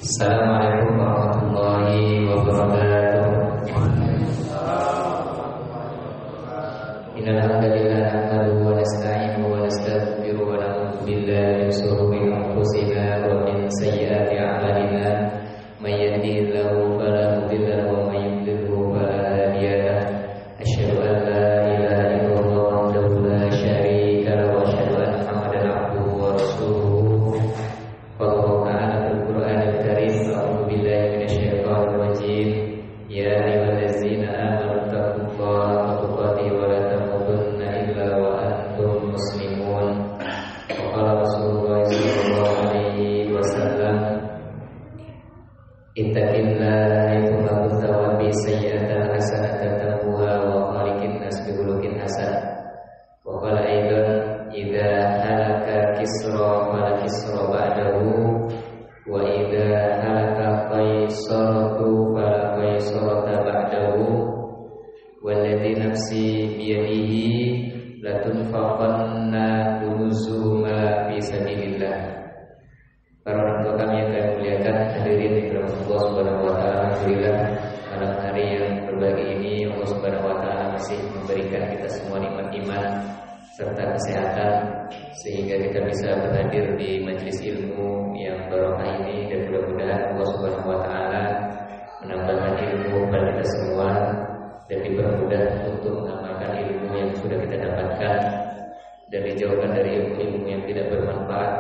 Assalamualaikum warahmatullahi wabarakatuh. Innal hamdalillah nahmaduhu wa nasta'inuhu wa nastaghfiruhu wa na'udzu billahi min shururi anfusina wa min sayyiati a'malina. May yahdihillahu fala mudilla lahu wa may yudlilhu fala hadiya lahu. Asyhadu an la ilaha illallah wahdahu la syarika lahu wa asyhadu anna Muhammadan abduhu wa rasuluhu. Qala ta'ala fil Qur'anil Karim, a'udzu billahi minasyaitonir rajim. Ya ayyuhallazina amanu taqullaha haqqa tuqatih wa la tamutunna illa wa antum muslimun. Wa qala Rasulullah sallallahu alaihi wasallam, ittaqillaha haitsu kunta wa bi sayyi'atil hasanati tamhuha wa khaliqin nas bi khuluqin hasan. Wa qala aidan, idza halaka kisra fala kisra ba'dahu wa idza halaka qaisaratu fala qaisarata ba'dahu walladzi nafsi biyadihi latunfaqanna kunuzuma fi sabilillah. Para orang tua kami yang kami muliakan, hadirin yang dirahmati Allah Subhanahu wa taala, alhamdulillah malam hari yang berbahagia ini Allah Subhanahu wa taala masih memberikan kita semua nikmat iman serta kesehatan sehingga kita bisa berhadir di majelis ilmu yang barokah ini, dan mudah-mudahan Allah Subhanahu wa taala menambahkan ilmu kepada kita semua dan dipermudah untuk mengamalkan ilmu yang sudah kita dapatkan dan dijauhkan dari ilmu-ilmu yang tidak bermanfaat.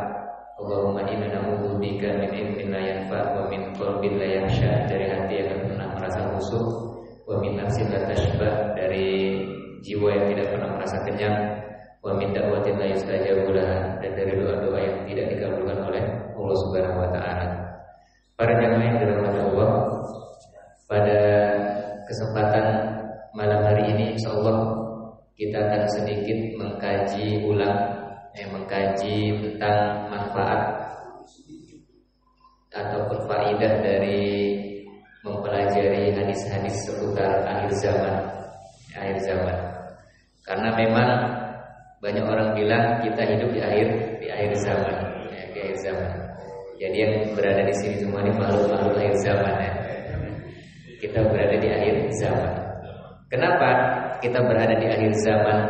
Allahumma inna na'udzubika min ilmin la yanfa' wa min qalbin la yakhsha, dari hati yang tidak pernah merasa khusyuk, wa min nafsin la tashba, dari jiwa yang tidak pernah merasa kenyang, wa min da'watin la yustajabu laha, dan dari doa-doa yang tidak dikabulkan oleh Allah Subhanahu wa taala. Para jamaah yang dirahmati Allah, pada kesempatan malam hari ini insyaallah kita akan sedikit mengkaji ulang, mengkaji tentang manfaat atau faidah dari mempelajari hadis-hadis seputar akhir zaman. Karena memang banyak orang bilang kita hidup di akhir zaman, di akhir zaman. Jadi yang berada di sini semua ini makhluk-makhluk akhir zaman, ya. Kita berada di akhir zaman. Kenapa kita berada di akhir zaman?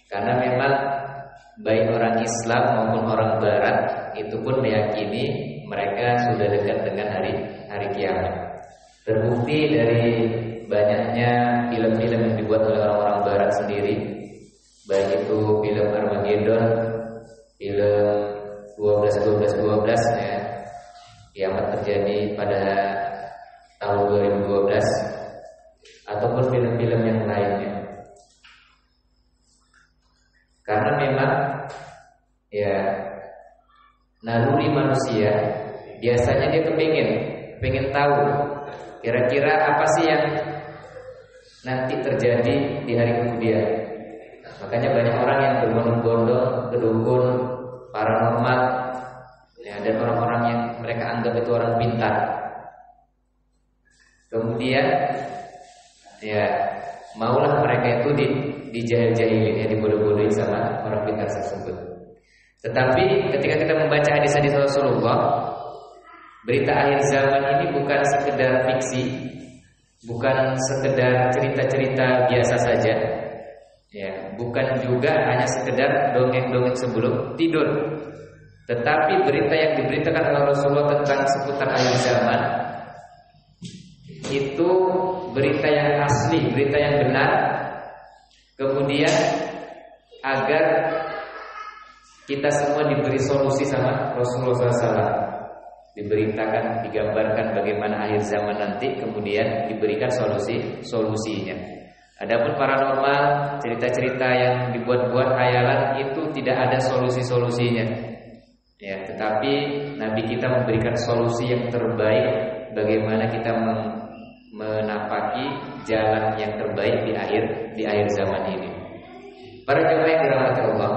Karena memang baik orang Islam maupun orang Barat itu pun meyakini mereka sudah dekat dengan hari kiamat. Terbukti dari banyaknya film-film yang dibuat oleh orang-orang Barat sendiri, baik itu film Armageddon, film 12 ya, kiamat terjadi pada tahun 2012, ataupun film-film yang lainnya. Karena memang ya naluri manusia biasanya dia pengen tahu kira-kira apa sih yang nanti terjadi di hari kemudian. Makanya banyak orang yang berbondong-bondong ke dukun paranormal, ya, dan orang-orang yang mereka anggap itu orang pintar. Kemudian ya maulah mereka itu dijahil-jahilin, ya, dibodoh-bodohin sama orang pintar tersebut. Tetapi ketika kita membaca hadis-hadis Rasulullah, berita akhir zaman ini bukan sekedar fiksi, bukan sekedar cerita-cerita biasa saja, ya, bukan juga hanya sekedar dongeng-dongeng sebelum tidur. Tetapi berita yang diberitakan oleh Rasulullah tentang seputar akhir zaman itu berita yang asli, berita yang benar. Kemudian agar kita semua diberi solusi sama Rasulullah SAW, diberitakan, digambarkan bagaimana akhir zaman nanti, kemudian diberikan solusinya. Adapun paranormal, cerita-cerita yang dibuat-buat khayalan itu tidak ada solusinya. Ya, tetapi Nabi kita memberikan solusi yang terbaik bagaimana kita menapaki jalan yang terbaik di akhir zaman ini. Para jemaah yang dirahmati Allah,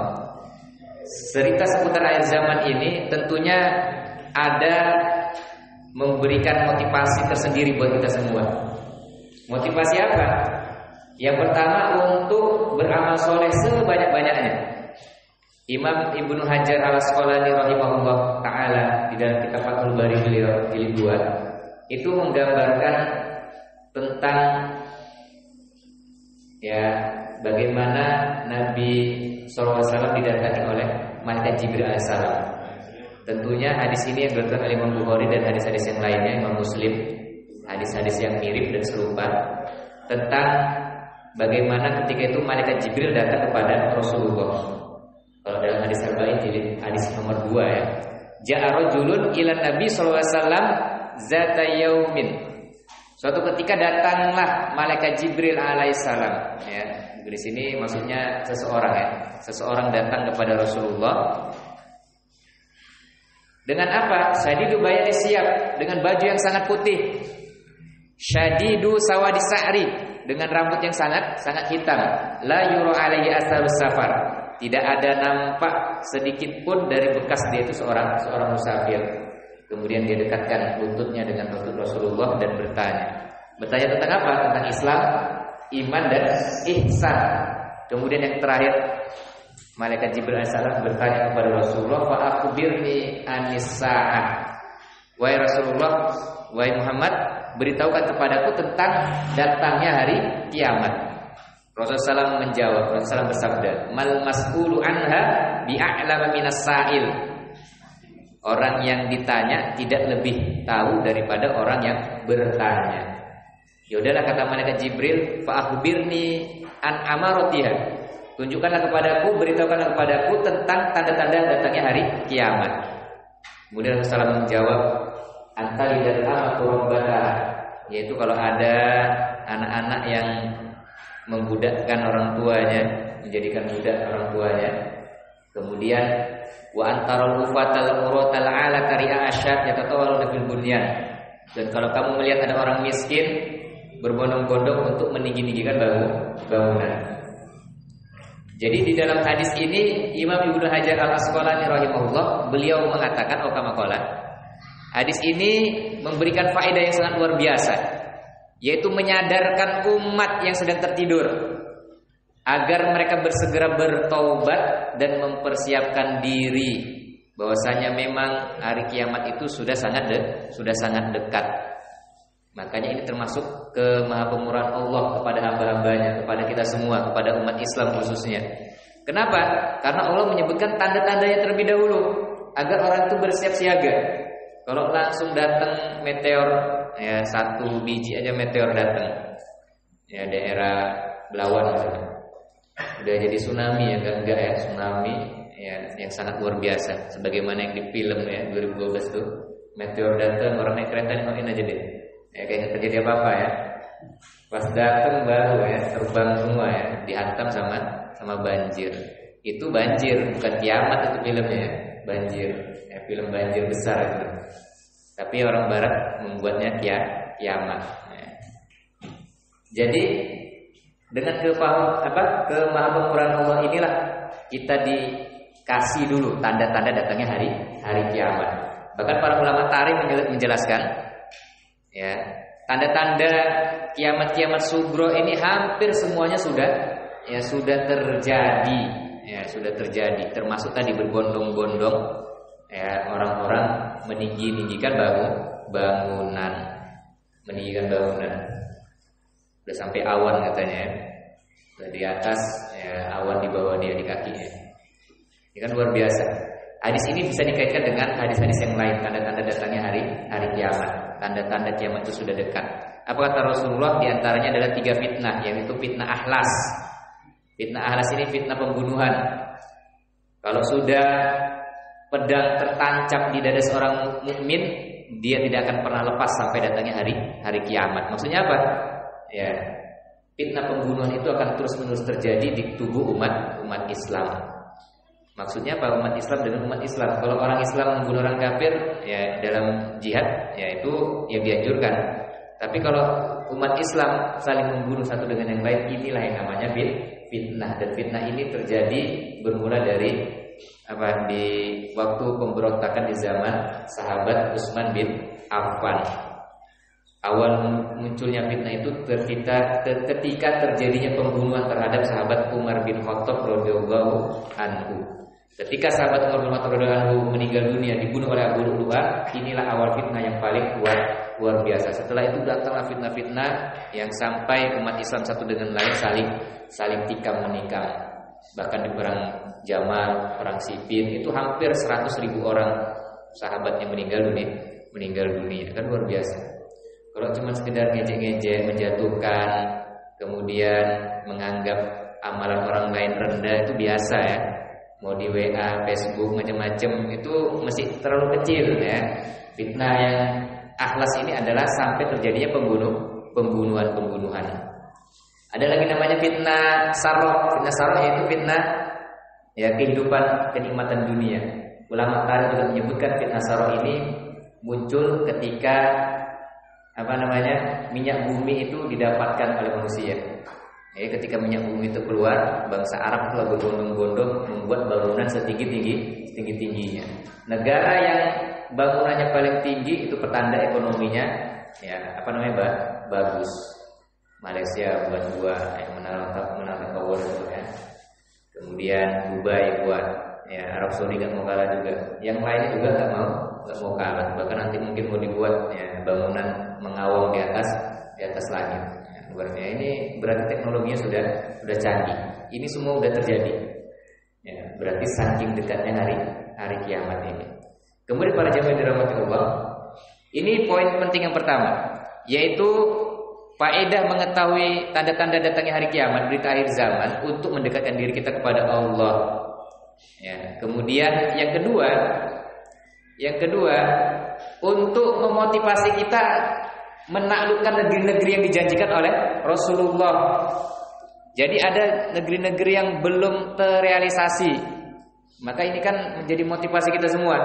cerita seputar akhir zaman ini tentunya ada memberikan motivasi tersendiri buat kita semua. Motivasi apa? Yang pertama, untuk beramal soleh sebanyak-banyaknya. Imam Ibnu Hajar Al-Asqalani rahimahullah taala di dalam kitab Fathul Bari beliau jilid 2 itu menggambarkan tentang bagaimana Nabi SAW didatangi oleh malaikat Jibril alaihissalam. Tentunya hadis ini yang diriwayatkan oleh Imam Bukhari dan hadis-hadis yang lainnya Imam Muslim, hadis-hadis yang mirip dan serupa tentang bagaimana ketika itu malaikat Jibril datang kepada Rasulullah. Kalau dalam hadis Arba'in jilid hadis nomor 2 ya. Ja'a rajulun ila Nabi sallallahu alaihi wasallam zata yaumin. Suatu ketika datanglah malaikat Jibril alaihissalam ya. Di sini maksudnya seseorang ya. Seseorang datang kepada Rasulullah. Dengan apa? Syadidu bayadi siap, dengan baju yang sangat putih. Syadidu sawadi sa'ri, dengan rambut yang sangat hitam. La yura alaihi asarus safar. Tidak ada nampak sedikit pun dari bekas dia itu seorang musafir. Kemudian dia dekatkan lututnya dengan lutut Rasulullah dan bertanya tentang apa? Tentang Islam, iman dan ihsan. Kemudian yang terakhir, malaikat Jibril alaihissalam bertanya kepada Rasulullah, "Fa akhbirni anis sa'ah." Wahai Rasulullah, wahai Muhammad, beritahukan kepadaku tentang datangnya hari kiamat. Rasulullah SAW menjawab, Rasulullah SAW bersabda, "Mal mas'ulu anha bi'a'lama minas sa'il." Orang yang ditanya tidak lebih tahu daripada orang yang bertanya. Ya udahlah, kata malaikat Jibril, "Fa akhbirni an amaratiha." Tunjukkanlah kepadaku, beritahukanlah kepadaku tentang tanda-tanda datangnya hari kiamat. Kemudian Rasulullah SAW menjawab, "Antalidal amatu rabbataha." Yaitu kalau ada anak-anak yang membudakkan orang tuanya, menjadikan budak orang tuanya. Kemudian wa antarul ufatal uratal ala kari'a asyad yatatawaluna fil bunyan. Dan kalau kamu melihat ada orang miskin berbondong-bondong untuk meninggi-ninggikan bangunan. Jadi di dalam hadis ini Imam Ibnu Hajar Al-Asqalani rahimahullah beliau mengatakan hadis ini memberikan faedah yang sangat luar biasa, yaitu menyadarkan umat yang sedang tertidur agar mereka bersegera bertaubat dan mempersiapkan diri bahwasanya memang hari kiamat itu sudah sangat dekat. Makanya ini termasuk kemahamurahan Allah kepada hamba-hambanya, kepada kita semua, kepada umat Islam khususnya. Kenapa? Karena Allah menyebutkan tanda-tandanya terlebih dahulu agar orang itu bersiap siaga. Kalau langsung datang meteor, ya satu biji aja meteor datang, ya daerah Belawan misalnya, udah jadi tsunami ya, enggak ya, tsunami ya yang sangat luar biasa, sebagaimana yang di film ya 2012 tuh, meteor datang orang naik kereta nengok aja deh, ya kayak nggak terjadi apa-apa ya, pas datang baru ya terbang semua ya, dihantam sama banjir. Itu banjir, bukan kiamat itu filmnya ya, banjir. Film banjir besar itu. Tapi orang barat membuatnya kiamat. Jadi dengan kemahamurahan Allah inilah kita dikasih dulu tanda-tanda datangnya hari kiamat. Bahkan para ulama tarikh menjelaskan ya, tanda-tanda kiamat sugro ini hampir semuanya sudah terjadi. Ya, sudah terjadi, termasuk tadi berbondong-bondong ya, orang-orang meninggikan bangunan. Udah sampai awan katanya ya. Udah di atas ya, awan di bawah dia di kakinya. Ini kan luar biasa. Hadis ini bisa dikaitkan dengan hadis-hadis yang lain, tanda-tanda datangnya hari kiamat. Tanda-tanda kiamat itu sudah dekat. Apa kata Rasulullah? Di antaranya adalah 3 fitnah, yaitu fitnah ahlas. Fitnah ahlas ini fitnah pembunuhan. Kalau sudah pedang tertancap di dada seorang mukmin, dia tidak akan pernah lepas sampai datangnya hari kiamat. Maksudnya apa? Ya, fitnah pembunuhan itu akan terus-menerus terjadi di tubuh umat Islam. Maksudnya apa? Umat Islam dengan umat Islam. Kalau orang Islam membunuh orang kafir, ya dalam jihad, ya itu ya dianjurkan. Tapi kalau umat Islam saling membunuh satu dengan yang lain, inilah yang namanya fitnah. Dan fitnah ini terjadi bermula dari di waktu pemberontakan di zaman sahabat Utsman bin Affan. Awal munculnya fitnah itu ketika terjadinya pembunuhan terhadap sahabat Umar bin Khattab radhiyallahu anhu. Ketika sahabat Umar bin Khattab radhiyallahu anhu meninggal dunia dibunuh oleh Abu Lu'lu'ah, inilah awal fitnah yang paling luar biasa. Setelah itu datanglah fitnah-fitnah yang sampai umat Islam satu dengan lain saling tikam menikam. Bahkan di perang Jamal, perang Siffin itu hampir 100.000 orang sahabatnya meninggal dunia. Kan luar biasa. Kalau cuma sekedar ngejek-ngejek, menjatuhkan, kemudian menganggap amalan orang lain rendah itu biasa ya. Mau di WA, Facebook, macam-macam itu masih terlalu kecil ya. Fitnah yang akhlas ini adalah sampai terjadinya pembunuhan. Ada lagi namanya fitnah sarrah. Fitnah sarrah yaitu fitnah ya kehidupan kenikmatan dunia. Ulama tarikh juga menyebutkan fitnah sarrah ini muncul ketika minyak bumi itu didapatkan oleh manusia. Ya, ketika minyak bumi itu keluar, bangsa Arab telah berbondong-bondong membuat bangunan setinggi-tingginya. Negara yang bangunannya paling tinggi itu pertanda ekonominya ya bagus. Malaysia buat menara tower itu ya. Kemudian Dubai buat ya, Arab Saudi nggak mau kalah juga. Yang lainnya juga nggak mau kalah. Bahkan nanti mungkin mau dibuat ya, bangunan mengawang di atas langit. Ini berarti teknologinya sudah canggih. Ini semua sudah terjadi. Ya, berarti saking dekatnya hari kiamat ini. Kemudian para jamaah dirahmati Allah, ini poin penting yang pertama, yaitu faedah mengetahui tanda-tanda datangnya hari kiamat, berita akhir zaman untuk mendekatkan diri kita kepada Allah. Ya, kemudian yang kedua untuk memotivasi kita menaklukkan negeri-negeri yang dijanjikan oleh Rasulullah. Jadi ada negeri-negeri yang belum terrealisasi. Maka ini kan menjadi motivasi kita semua.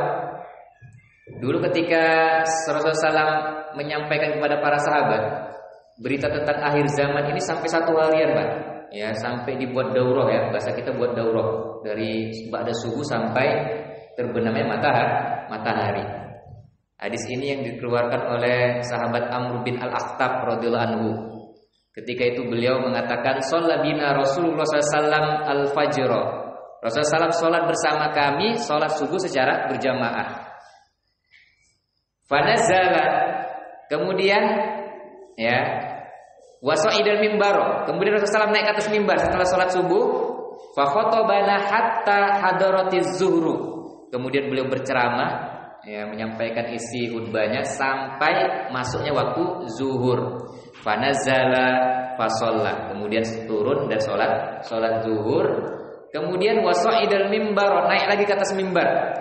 Dulu ketika Rasulullah SAW menyampaikan kepada para sahabat berita tentang akhir zaman ini sampai 1 harian, Pak. Ya, sampai dibuat daurah ya. Bahasa kita buat daurah dari ba'da subuh sampai terbenamnya matahari. Hadis ini yang dikeluarkan oleh sahabat Amr bin Al-Akhtab radhiyallahu anhu. Ketika itu beliau mengatakan, "Shalla bina Rasulullah sallallahu al-fajr." Rasulullah SAW salat bersama kami salat subuh secara berjamaah. Fanazala, kemudian ya, wasa'idal mimbar. Kemudian Rasulullah SAW naik ke atas mimbar setelah salat subuh. Fa khatabana hatta hadaratiz zuhru. Kemudian beliau berceramah ya, menyampaikan isi khutbahnya sampai masuknya waktu zuhur. Fanazala fasalla, kemudian turun dan salat zuhur. Kemudian wasa'idal mimbar, naik lagi ke atas mimbar.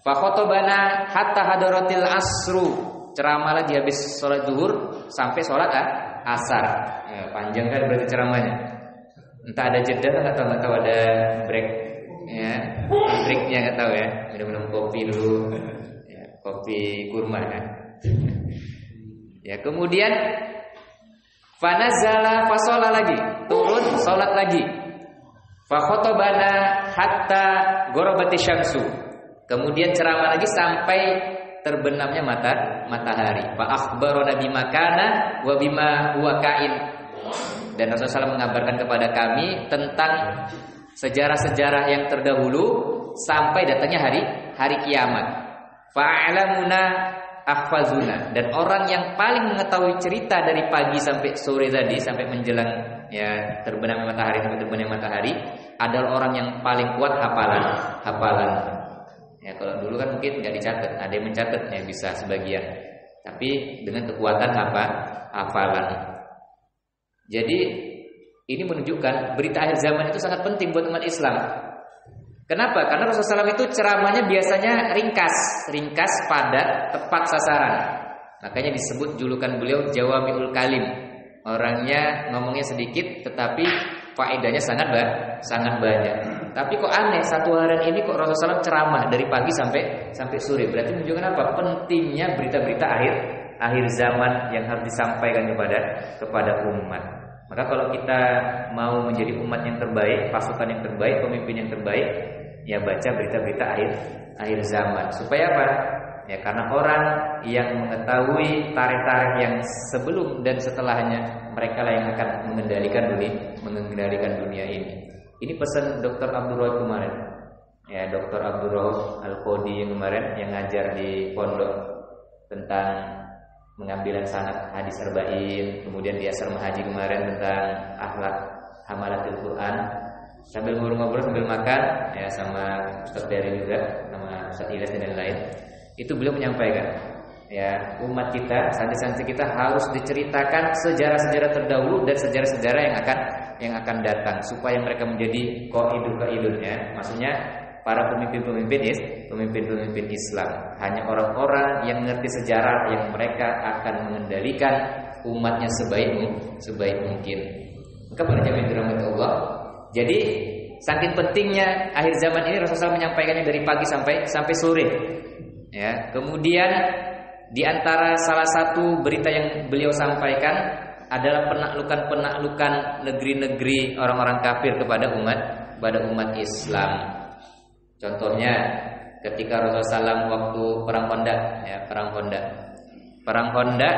Fa khatabana hatta hadaratil asru, ceramah lagi habis salat zuhur sampai salat asar. Ya, panjang kan berarti ceramahnya. Entah ada jeda enggak tahu ada break ya. Breaknya enggak tahu ya. Minum kopi dulu. Kopi kurma kan. Ya, kemudian fanazala fasalla lagi, turun salat lagi. Fa khatabana hatta ghorabati syamsu. Kemudian ceramah lagi sampai terbenamnya matahari. Fa akhbarana bima kana wa bima huwa kain. Dan Rasulullah SAW mengabarkan kepada kami tentang sejarah-sejarah yang terdahulu sampai datangnya hari kiamat. Fa'alamuna ahfazuna, dan orang yang paling mengetahui cerita dari pagi sampai sore tadi, sampai menjelang ya terbenamnya matahari sampai terbenamnya matahari, adalah orang yang paling kuat hafalan. Ya, kalau dulu kan mungkin nggak dicatat, ada yang mencatatnya bisa sebagian, tapi dengan kekuatan hafalan. Jadi ini menunjukkan berita akhir zaman itu sangat penting buat umat Islam. Kenapa? Karena Rasulullah SAW itu ceramahnya biasanya ringkas, padat, tepat sasaran. Makanya disebut julukan beliau Jawami'ul Kalim. Orangnya ngomongnya sedikit, tetapi faedahnya sangat banyak. Tapi kok aneh, 1 harian ini kok Rasulullah SAW ceramah dari pagi sampai sore. Berarti menunjukkan apa? Pentingnya berita-berita akhir zaman yang harus disampaikan kepada umat. Maka kalau kita mau menjadi umat yang terbaik, pasukan yang terbaik, pemimpin yang terbaik, ya baca berita-berita akhir zaman. Supaya apa? Ya karena orang yang mengetahui tarikh-tarikh yang sebelum dan setelahnya, mereka lah yang akan mengendalikan dunia ini. Ini pesan Dr. Abdul Rahim kemarin. Ya, Dr. Abdul Rauf Al-Qodi yang kemarin yang ngajar di pondok tentang pengambilan sanad hadis arba'in, kemudian di asrama haji kemarin tentang akhlak hamalatul Quran. Sambil ngobrol-ngobrol sambil makan ya sama Ustaz Beri juga, sama Ustaz Ilyas dan lain-lain. Itu beliau menyampaikan, ya, umat kita, santri-santri kita harus diceritakan sejarah-sejarah terdahulu dan sejarah-sejarah yang akan datang supaya mereka menjadi qaidul ya. Maksudnya para pemimpin Islam hanya orang-orang yang mengerti sejarah yang mereka akan mengendalikan umatnya sebaik mungkin. Maka pada zaman dirahmati Allah, jadi saking pentingnya akhir zaman ini Rasulullah menyampaikannya dari pagi sampai sore. Ya, kemudian di antara salah satu berita yang beliau sampaikan adalah penaklukan negeri-negeri orang-orang kafir kepada umat Islam. Contohnya ketika Rasulullah SAW waktu perang Honda,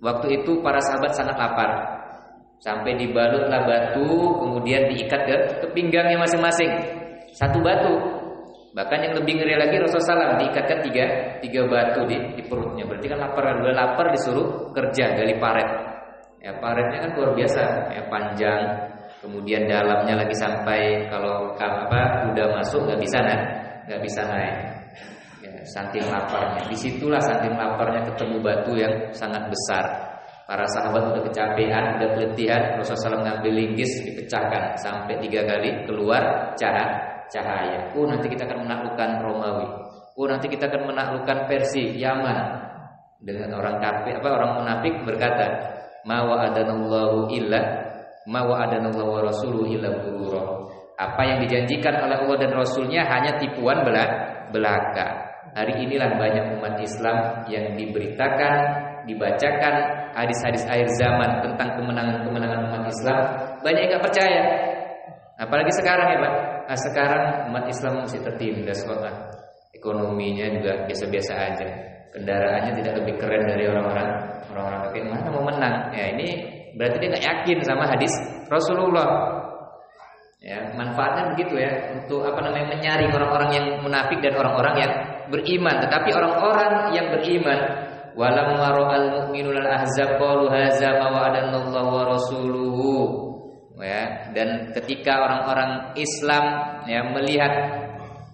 waktu itu para sahabat sangat lapar, sampai dibalutlah batu, kemudian diikat ke pinggangnya masing-masing, satu batu. Bahkan yang lebih ngeri lagi Rasulullah SAW diikatkan tiga batu di perutnya. Berarti kan udah lapar disuruh kerja gali paret. Ya, paretnya kan luar biasa, ya, panjang. Kemudian dalamnya lagi sampai kalau udah masuk nggak bisa naik. Ya, saking laparnya. Disitulah saking laparnya ketemu batu yang sangat besar. Para sahabat udah kecapean, udah keletihan. Rasulullah SAW ngambil linggis, dipecahkan sampai 3 kali keluar cahaya. Nanti kita akan menaklukkan Romawi. Nanti kita akan menaklukkan Persia, Yaman. Dengan orang kafir, orang munafik berkata, ma wa'adanallahu wa rasuluhu illa ghurura. Apa yang dijanjikan oleh Allah dan Rasulnya hanya tipuan belaka. Hari inilah banyak umat Islam yang diberitakan, dibacakan hadis-hadis akhir zaman tentang kemenangan-kemenangan umat Islam. Banyak yang gak percaya. Apalagi sekarang ya Pak. Sekarang umat Islam masih tertindas kok. Ekonominya juga biasa-biasa aja. Kendaraannya tidak lebih keren dari orang-orang kafir. Mana mau menang? Ya, ini berarti dia nggak yakin sama hadis Rasulullah. Ya, manfaatnya begitu ya, untuk menyaring orang-orang yang munafik dan orang-orang yang beriman. Tetapi orang-orang yang beriman, walam wara'al mu'minul ahzab qalu hadza ma wa'adanallahu wa rasuluhu. Ya, dan ketika orang-orang Islam ya melihat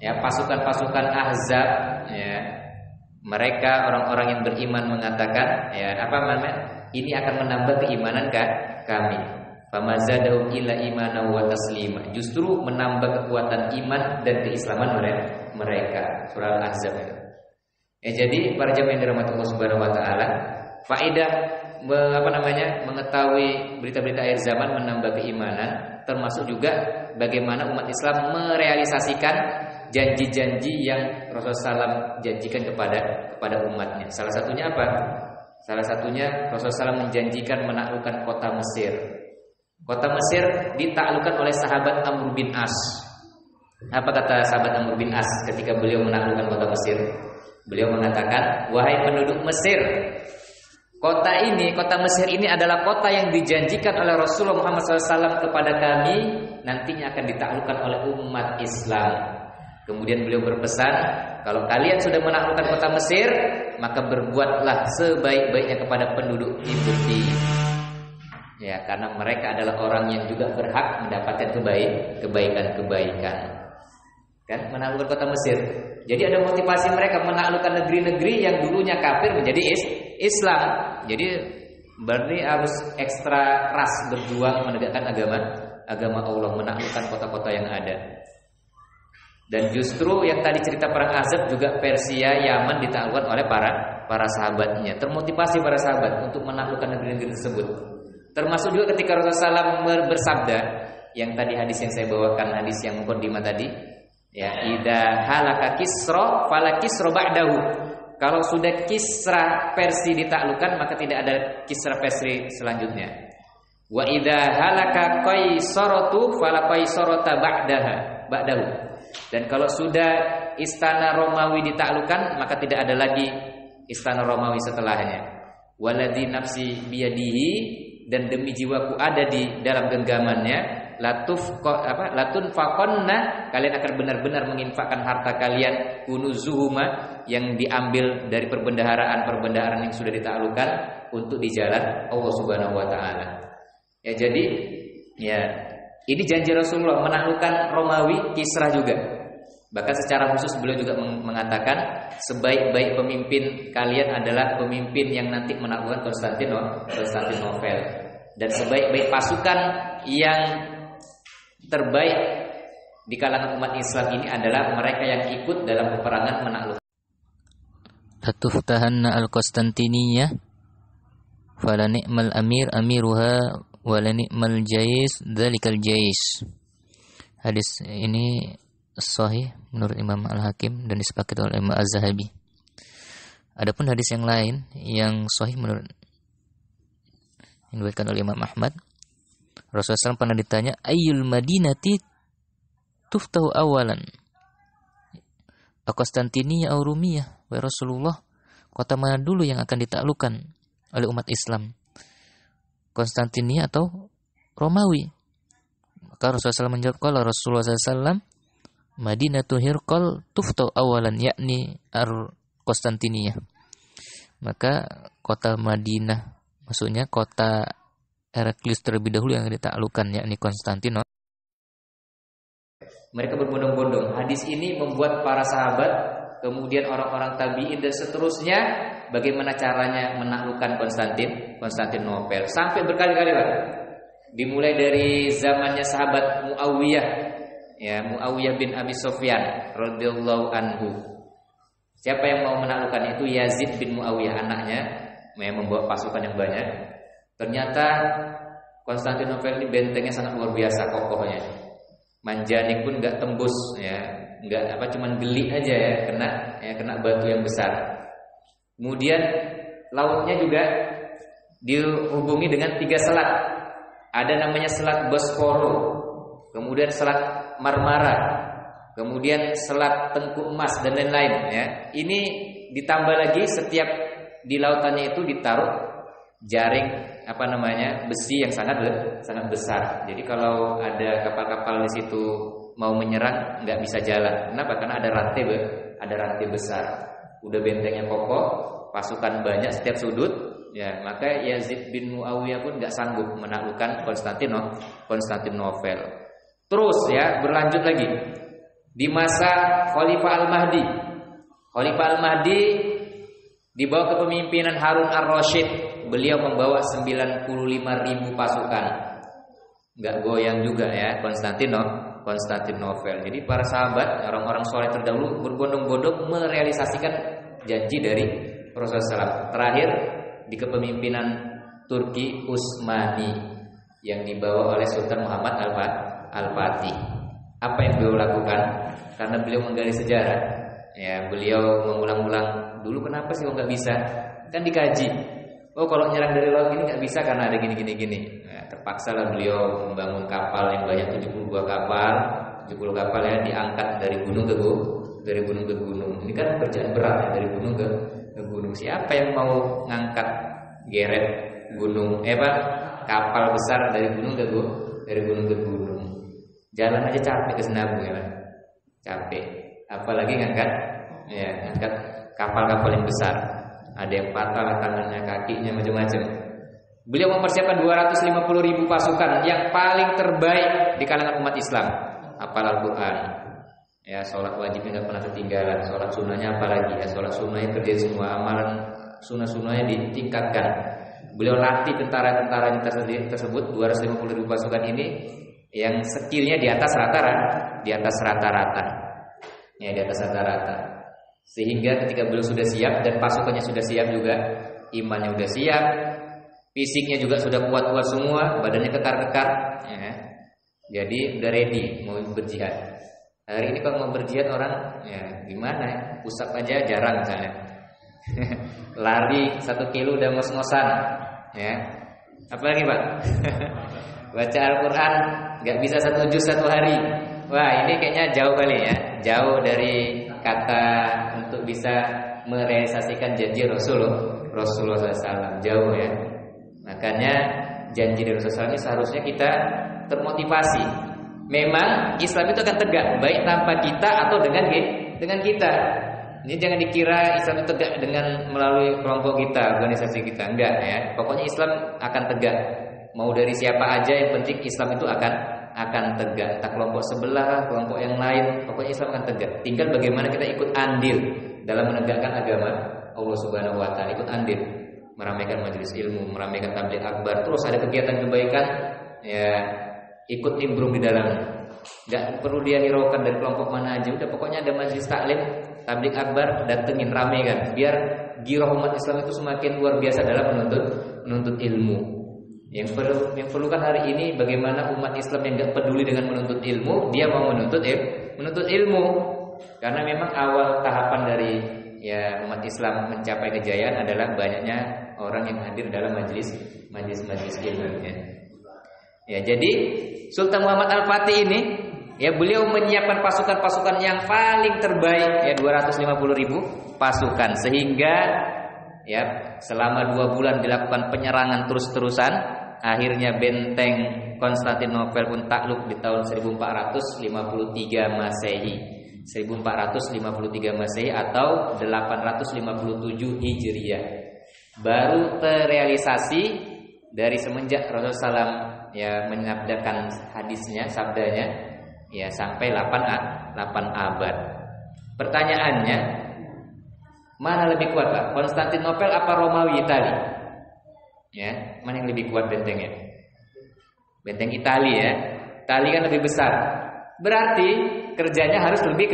ya pasukan-pasukan Ahzab, ya, mereka orang-orang yang beriman mengatakan ya ini akan menambah keimanan kami. Famazadahum illa imanan wa taslima. Justru menambah kekuatan iman dan keislaman mereka. Surah Al-Ahzab. Ya, jadi para jemaah yang dirahmati Allah Subhanahu wa taala, faedah mengetahui berita-berita akhir zaman menambah keimanan, termasuk juga bagaimana umat Islam merealisasikan janji-janji yang Rasulullah SAW janjikan kepada umatnya. Salah satunya apa? Salah satunya Rasulullah SAW menjanjikan menaklukkan kota Mesir. Kota Mesir ditaklukkan oleh sahabat Amr bin As. Apa kata sahabat Amr bin As ketika beliau menaklukkan kota Mesir? Beliau mengatakan, wahai penduduk Mesir, kota Mesir ini adalah kota yang dijanjikan oleh Rasulullah Muhammad SAW kepada kami, nantinya akan ditaklukkan oleh umat Islam. Kemudian beliau berpesan, kalau kalian sudah menaklukkan kota Mesir, maka berbuatlah sebaik-baiknya kepada penduduk itu. Ya, karena mereka adalah orang yang juga berhak mendapatkan kebaikan. Kan, menaklukkan kota Mesir. Jadi ada motivasi mereka menaklukkan negeri-negeri yang dulunya kafir menjadi Islam. Jadi berarti harus ekstra keras berjuang menegakkan agama Allah, menaklukkan kota-kota yang ada. Dan justru yang tadi cerita perang Ahzab juga Persia, Yaman ditaklukkan oleh para sahabatnya. Termotivasi para sahabat untuk menaklukkan negeri-negeri tersebut. Termasuk juga ketika Rasulullah SAW bersabda, yang tadi hadis yang saya bawakan, hadis yang muqaddimah tadi, ya, idza halaka Kisra fala Kisra ba'dahu. Kalau sudah Kisra Persia ditaklukkan, maka tidak ada Kisra Persia selanjutnya. Wa idza halaka Qaisaratu fala Qaisarata ba'dahu. Dan kalau sudah istana Romawi ditaklukkan, maka tidak ada lagi istana Romawi setelahnya. Waladzi nafsi biyadihi, dan demi jiwaku ada di dalam genggamannya, latunfaqonna, kalian akan benar-benar menginfakkan harta kalian, kunuzuhuma, yang diambil dari perbendaharaan yang sudah ditaklukkan untuk di jalan Allah Subhanahu wa taala. Ya, jadi ya ini janji Rasulullah menaklukkan Romawi, Kisra juga. Bahkan secara khusus beliau juga mengatakan sebaik-baik pemimpin kalian adalah pemimpin yang nanti menaklukkan Konstantinopel, dan sebaik-baik pasukan yang terbaik di kalangan umat Islam ini adalah mereka yang ikut dalam peperangan menaklukkan. Latuftahanna al-Konstantiniyah fala ni'mal amir amiruha wala ni'mal jais dzalikal jais. Hadis ini sahih menurut Imam Al-Hakim dan disepakati oleh Imam Az-Zahabi. Adapun hadis yang lain yang sahih menurut yang diriwayatkan oleh Imam Ahmad, Rasulullah SAW pernah ditanya, ayyul madinati tuftahu awalan, Konstantiniyah atau Rumiyah? Wahai Rasulullah, kota mana dulu yang akan ditaklukkan oleh umat Islam, Konstantiniyah atau Romawi? Maka Rasulullah SAW menjawab, kalau Rasulullah SAW Madinatu Hirqal tuftau awalan, yakni Konstantiniyah. Maka kota Madinah, maksudnya kota Heraklius terlebih dahulu yang ditaklukkan, yakni Konstantinopel. Mereka berbondong-bondong. Hadis ini membuat para sahabat, kemudian orang-orang tabi'in dan seterusnya, bagaimana caranya menaklukkan Konstantinopel. Sampai berkali-kali, Pak. Dimulai dari zamannya sahabat Muawiyah, ya, Muawiyah bin Abi Sufyan radhiyallahu anhu. Siapa yang mau menaklukkan itu? Yazid bin Muawiyah, anaknya, yang membawa pasukan yang banyak. Ternyata Konstantinopel ini bentengnya sangat luar biasa kokohnya. Manjanik pun nggak tembus, ya, nggak cuman geli aja kena batu yang besar. Kemudian lautnya juga dihubungi dengan 3 selat. Ada namanya selat Bosporo, kemudian selat Marmara, kemudian selat Tengku Emas dan lain-lain, ya. Ini ditambah lagi setiap di lautannya itu ditaruh jaring besi yang sangat besar. Jadi kalau ada kapal-kapal di situ mau menyerang nggak bisa jalan. Kenapa? Karena ada rantai besar. Udah bentengnya kokoh, pasukan banyak setiap sudut, ya. Maka Yazid bin Muawiyah pun nggak sanggup menaklukkan Konstantinopel. Terus, ya, berlanjut lagi di masa Khalifah Al-Mahdi. Khalifah Al-Mahdi di bawah kepemimpinan Harun Ar-Rasyid, beliau membawa 95.000 pasukan. Enggak goyang juga, ya, Konstantinopel. Jadi para sahabat, orang-orang soleh terdahulu berbondong-bondong merealisasikan janji dari Rasulullah SAW. Terakhir di kepemimpinan Turki Utsmani yang dibawa oleh Sultan Muhammad Al-Fatih. Apa yang beliau lakukan? Karena beliau menggali sejarah, ya, beliau mengulang-ulang, dulu kenapa sih kok nggak bisa? Kan dikaji. Oh, kalau nyerang dari laut ini nggak bisa karena ada gini. Nah, terpaksalah beliau membangun kapal yang banyak, 72 kapal ya, diangkat dari gunung ke gunung. Ini kan pekerjaan berat, ya, dari gunung ke gunung. Siapa yang mau ngangkat geret gunung? Kapal besar dari gunung ke gunung. Jalan aja capek ke Senabu, ya, capek. Apalagi ngangkat kapal-kapal yang besar. Ada yang patah tangannya, kakinya, macam-macam. Beliau mempersiapkan 250.000 pasukan yang paling terbaik di kalangan umat Islam. Hafal Al-Quran, ya, sholat wajibnya nggak pernah ketinggalan. Sholat sunnahnya apalagi, ya, sholat sunnahnya kerjain semua, amalan sunnah-sunnahnya ditingkatkan. Beliau latih tentara-tentara tersebut, 250.000 pasukan ini yang skillnya di atas rata-rata, ya, di atas rata-rata. Sehingga ketika beliau sudah siap dan pasukannya sudah siap juga, imannya sudah siap, fisiknya juga sudah kuat-kuat semua, badannya kekar-kekar, ya. Jadi udah ready mau berjihad. Hari ini kalau mau berjihad orang, ya, gimana? Pusat aja jarang misalnya. Lari 1 kilo udah ngos-ngosan, ya. Apalagi, Pak? Baca Al-Quran nggak bisa 1 juz 1 hari. Wah, ini kayaknya jauh kali, ya. Jauh dari kata untuk bisa merealisasikan janji Rasulullah SAW, jauh, ya. Makanya janji dari Rasulullah ini seharusnya kita termotivasi. Memang Islam itu akan tegak baik tanpa kita atau dengan kita. Ini jangan dikira Islam itu tegak dengan melalui kelompok kita, organisasi kita. Enggak ya. Pokoknya Islam akan tegak. Mau dari siapa aja, yang penting Islam itu akan tegak. Entah kelompok sebelah, kelompok yang lain, pokoknya Islam akan tegak. Tinggal bagaimana kita ikut andil dalam menegakkan agama Allah Subhanahu wa taala, ikut andil, meramaikan majelis ilmu, meramaikan tabligh akbar, terus ada kegiatan kebaikan, ya ikut nimbrung di dalamnya. Enggak perlu dia hiraukan dari kelompok mana aja, udah pokoknya ada majelis taklim, tabligh akbar, datengin, ramaikan, biar giroh umat Islam itu semakin luar biasa dalam menuntut ilmu. Yang perlu kan hari ini bagaimana umat Islam yang enggak peduli dengan menuntut ilmu, dia mau menuntut ilmu. Karena memang awal tahapan dari ya umat Islam mencapai kejayaan adalah banyaknya orang yang hadir dalam majelis ilmu. Ya, jadi Sultan Muhammad Al-Fatih ini, ya beliau menyiapkan pasukan-pasukan yang paling terbaik, ya 250.000 pasukan, sehingga ya selama 2 bulan dilakukan penyerangan terus-terusan. Akhirnya benteng Konstantinopel pun takluk di tahun 1453 Masehi. 1453 Masehi atau 857 Hijriah. Baru terrealisasi dari semenjak Rasulullah SAW ya menyabdakan hadisnya, sabdanya, ya sampai 8 abad. Pertanyaannya, mana lebih kuat Pak? Konstantinopel apa Romawi Italia? Ya, mana yang lebih kuat bentengnya? Benteng Italia ya. Italia kan lebih besar. Berarti kerjanya harus lebih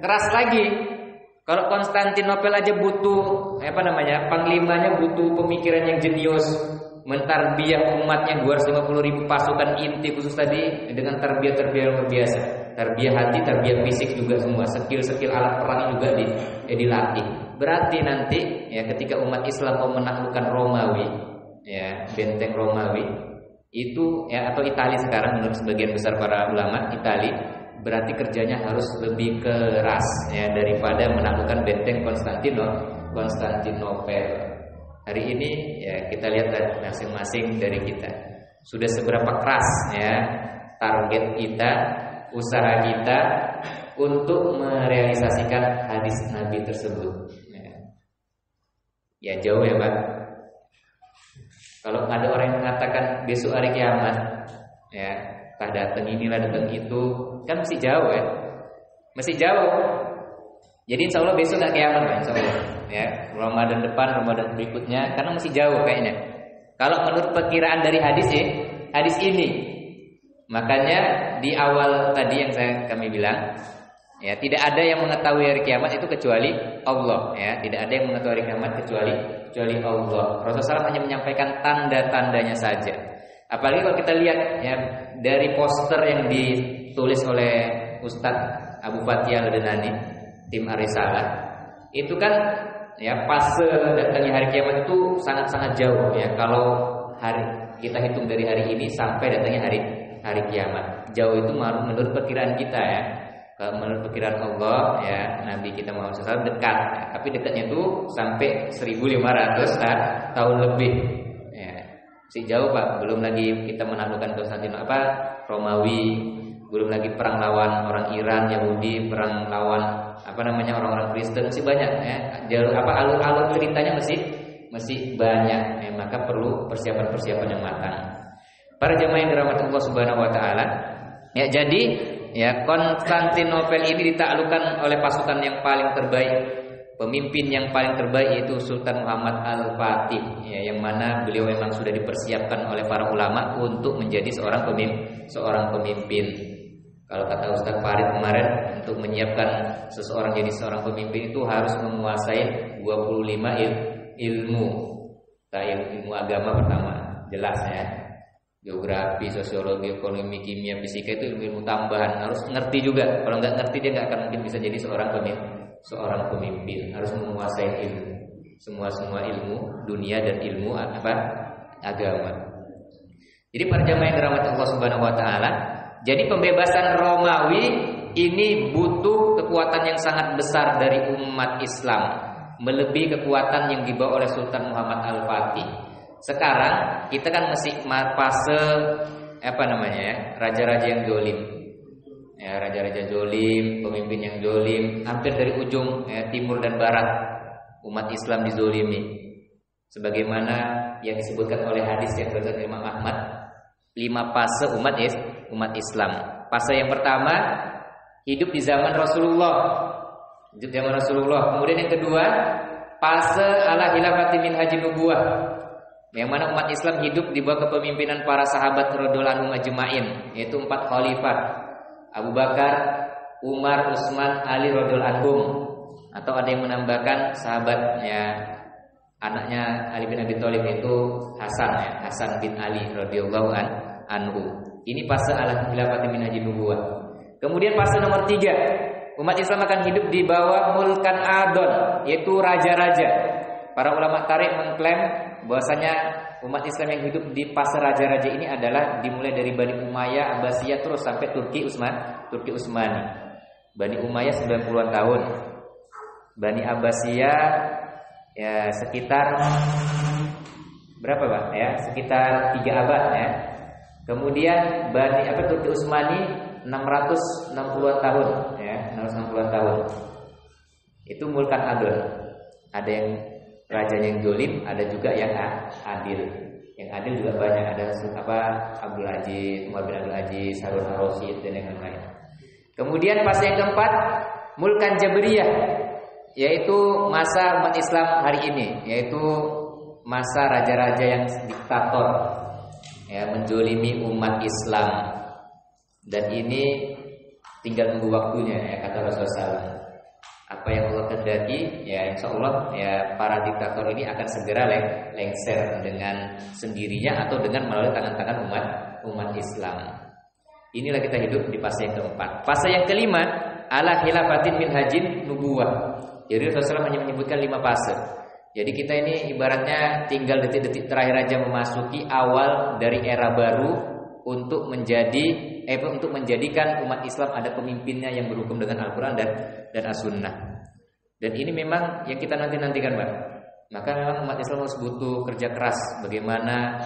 keras lagi. Kalau Konstantinopel aja butuh panglimanya butuh pemikiran yang jenius, mentarbiyah umatnya 250.000 pasukan inti khusus tadi dengan tarbiyah luar biasa. Tarbiyah hati, tarbiyah fisik juga semua, skill alat perang juga dilatih. Berarti nanti ya ketika umat Islam mau menaklukkan Romawi, ya benteng Romawi itu ya atau Italia sekarang menurut sebagian besar para ulama Italia, berarti kerjanya harus lebih keras ya daripada menaklukkan benteng Konstantinopel. Hari ini ya kita lihat masing-masing dari kita sudah seberapa keras ya target kita, usaha kita untuk merealisasikan hadis Nabi tersebut. Ya jauh ya Pak. Kalau ada orang yang mengatakan besok hari kiamat, ya, datang inilah datang itu, kan masih jauh ya, masih jauh. Jadi insya Allah besok nggak kiamat Pak, insya Allah. Ya, Ramadan depan, Ramadan berikutnya, karena masih jauh kayaknya. Kalau menurut perkiraan dari hadis ini, makanya di awal tadi yang kami bilang, ya tidak ada yang mengetahui hari kiamat itu kecuali Allah. Ya, tidak ada yang mengetahui hari kiamat kecuali Allah. Rasulullah SAW hanya menyampaikan tanda-tandanya saja. Apalagi kalau kita lihat ya dari poster yang ditulis oleh Ustadz Abu Fatih Al-Danani, tim Arisalah, itu kan ya fase datangnya hari kiamat itu sangat-sangat jauh ya. Kalau kita hitung dari hari ini sampai datangnya hari kiamat, jauh itu menurut perkiraan kita ya. Kalau menurut perkiraan Allah ya Nabi kita Muhammad SAW dekat, tapi dekatnya itu sampai 1.500 tahun lebih. Ya, masih jauh Pak. Belum lagi kita menaklukkan Konstantinopel, Romawi, belum lagi perang lawan orang Iran, Yahudi, perang lawan orang-orang Kristen, masih banyak ya. Alur ceritanya masih banyak. Ya, maka perlu persiapan yang matang. Para jemaah yang dirahmati Allah Subhanahu wa taala, ya jadi ya Konstantinopel ini ditaklukkan oleh pasukan yang paling terbaik, pemimpin yang paling terbaik yaitu Sultan Muhammad Al-Fatih, ya, yang mana beliau memang sudah dipersiapkan oleh para ulama untuk menjadi seorang pemimpin. Kalau kata Ustaz Farid kemarin, untuk menyiapkan seseorang jadi seorang pemimpin itu harus menguasai 25 ilmu. Ilmu agama pertama, jelas ya. Geografi, sosiologi, ekonomi, kimia, fisika itu ilmu tambahan, harus ngerti juga. Kalau nggak ngerti dia nggak akan mungkin bisa jadi seorang pemimpin. Harus menguasai ilmu, semua ilmu dunia dan ilmu agama. Jadi para jamaah yang dirahmati Allah Subhanahu wa taala, jadi pembebasan Romawi ini butuh kekuatan yang sangat besar dari umat Islam, melebihi kekuatan yang dibawa oleh Sultan Muhammad Al-Fatih. Sekarang kita kan masih fase raja-raja yang zolim. Ya, raja-raja zolim, pemimpin yang zolim, hampir dari ujung timur dan barat umat Islam dizolimi. Sebagaimana yang disebutkan oleh hadis yang diriwayatkan Imam Ahmad, 5 fase umat Islam. Fase yang pertama hidup di zaman Rasulullah. Kemudian yang kedua, fase ala khilafati min haji nubuwah, yang mana umat Islam hidup di bawah kepemimpinan para sahabat radhiyallahu anhum ajma'in, yaitu 4 khalifah, Abu Bakar, Umar, Utsman, Ali radhiyallahu anhum, atau ada yang menambahkan sahabatnya, anaknya Ali bin Abi Thalib itu Hasan bin Ali radhiyallahu anhu. Ini fase ala khilafati min haji nubuwah. Kemudian fase nomor 3, umat Islam akan hidup di bawah mulkan adon, yaitu raja-raja. Para ulama tarikh mengklaim bahwasanya umat Islam yang hidup di fase raja-raja ini adalah dimulai dari Bani Umayyah, Abbasiyah, terus sampai Turki Utsmani. Bani Umayyah 90-an tahun. Bani Abbasiyah ya sekitar berapa, Pak? Ya, sekitar 3 abad ya. Kemudian Turki Utsmani 660-an tahun ya, 660-an tahun. Itu mulkan adil. Ada yang rajanya yang zalim, ada juga yang adil. Yang adil juga banyak, ada Abdul Aziz, Umar bin Abdul Aziz, Harun ar-Rasyid dan yang lain. Kemudian fase yang keempat, mulkan Jabriyah, yaitu masa umat Islam hari ini, yaitu masa raja-raja yang diktator ya, menzalimi umat Islam. Dan ini tinggal tunggu waktunya ya, kata Rasulullah SAW. Apa yang Allah kehendaki ya, insyaallah ya, para diktator ini akan segera lengser dengan sendirinya atau dengan melalui tangan-tangan umat Islam. Inilah kita hidup di fase yang keempat. Fase yang kelima, ala khilafatin min hajin nubuwah. Jadi Rasulullah hanya menyebutkan 5 fase. Jadi kita ini ibaratnya tinggal detik-detik terakhir aja memasuki awal dari era baru untuk menjadikan umat Islam ada pemimpinnya yang berhukum dengan Al-Quran dan As-Sunnah. Dan ini memang yang kita nantikan, Pak. Maka memang umat Islam harus butuh kerja keras. Bagaimana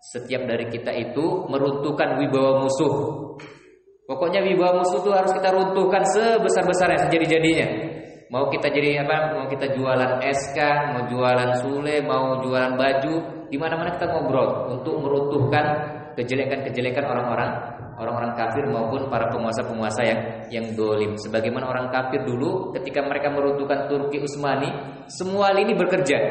setiap dari kita itu meruntuhkan wibawa musuh. Pokoknya wibawa musuh itu harus kita runtuhkan sebesar-besarnya, sejadi-jadinya. Mau kita jadi apa? Mau kita jualan SK, mau jualan sule, mau jualan baju, di mana-mana kita ngobrol untuk meruntuhkan kejelekan-kejelekan orang-orang kafir maupun para penguasa-penguasa yang dolim. Sebagaimana orang kafir dulu ketika mereka meruntuhkan Turki Utsmani, semua lini bekerja.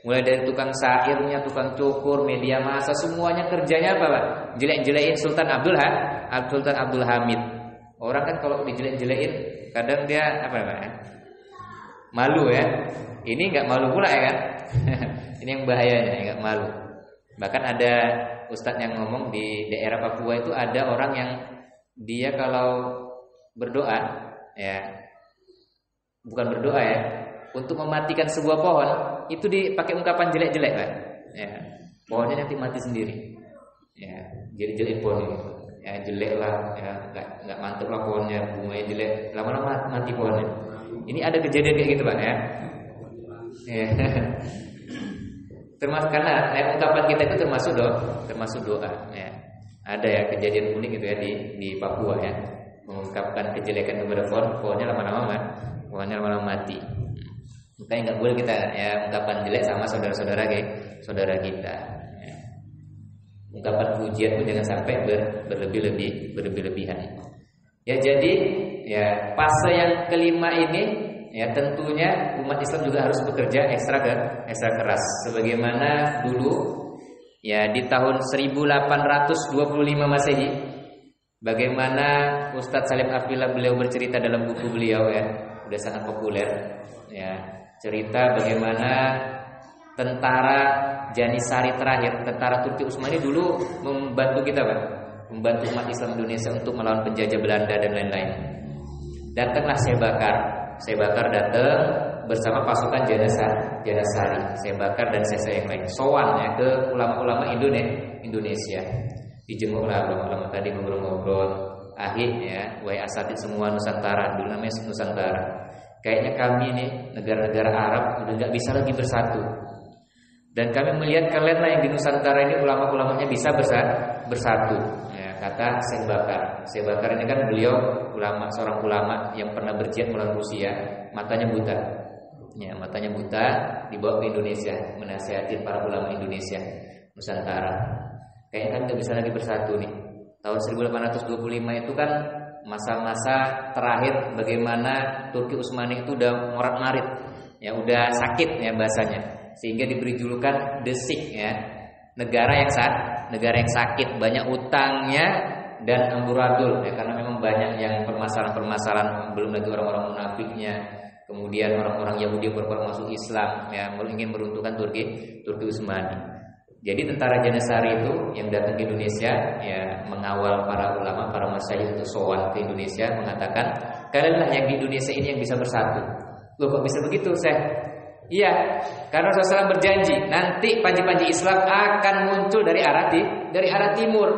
Mulai dari tukang syairnya, tukang cukur, media massa, semuanya kerjanya apa, Pak? Jelek-jelekin Sultan Abdul Hamid. Orang kan kalau dijelek-jelekin kadang dia apa, Pak? Malu ya. Ini enggak malu pula ya kan? Ini yang bahayanya, enggak malu. Bahkan ada ustadz yang ngomong di daerah Papua itu ada orang yang dia kalau berdoa ya, bukan berdoa ya, untuk mematikan sebuah pohon itu dipakai ungkapan jelek-jelek, Pak. Ya, pohonnya nanti mati sendiri. Ya, jelek pohon itu. Ya, jelek lah, ya, enggak mantap lah pohonnya, bunganya jelek, lama-lama mati pohonnya. Ini ada kejadian kayak gitu, Pak ya. Ya. Termasuk karena ungkapan kita itu termasuk doa ya. Ada ya kejadian unik gitu ya di Papua ya, mengungkapkan kejelekan kepada pohonnya lama-lama mati. Makanya nggak boleh kita ya ungkapan jelek sama saudara kita ya. Ungkapan pujian pun jangan sampai berlebih-lebihan. Ya, jadi ya fase yang kelima ini ya tentunya umat Islam juga harus bekerja ekstra keras. Sebagaimana dulu ya di tahun 1825 Masehi, bagaimana Ustadz Salim Afillah beliau bercerita dalam buku beliau ya, udah sangat populer ya, cerita bagaimana tentara Janisari terakhir, tentara Turki Utsmani dulu membantu kita, Pak, membantu umat Islam Indonesia untuk melawan penjajah Belanda dan lain-lain. Datanglah Syekh Bakar datang bersama pasukan Janasari, Syekh Bakar dan Syekh yang lain. Sowan ya ke ulama-ulama Indonesia. Dijenguklah ulama-ulama tadi, ngobrol-ngobrol. Akhirnya, wahai asatid semua Nusantara, dulu namanya Nusantara. Kayaknya kami nih negara-negara Arab udah nggak bisa lagi bersatu. Dan kami melihat kalian lah yang di Nusantara ini ulama-ulamanya bisa bersatu. kata Syekh Bakar. Syekh Bakar ini kan beliau seorang ulama yang pernah berjihad melawan Rusia, matanya buta. Ya, matanya buta, dibawa ke Indonesia, menasihati para ulama Indonesia Nusantara. Kayaknya kan nggak bisa lagi bersatu nih. Tahun 1825 itu kan masa-masa terakhir bagaimana Turki Utsmani itu udah morat-marit, ya udah sakit ya bahasanya, sehingga diberi julukan The Sick ya, negara yang sakit, banyak utangnya dan amburadul ya, karena memang banyak yang permasalahan-permasalahan, belum lagi orang-orang munafiknya, kemudian orang-orang Yahudi berpura masuk Islam ya, ingin meruntuhkan Turki Utsmani. Jadi tentara Janasari itu yang datang ke Indonesia ya, mengawal para ulama, para masyayikh untuk sowan ke Indonesia, mengatakan kalianlah yang di Indonesia ini yang bisa bersatu. Loh kok bisa begitu, Syekh? Iya, karena Rasulullah berjanji nanti panji-panji Islam akan muncul dari arah timur.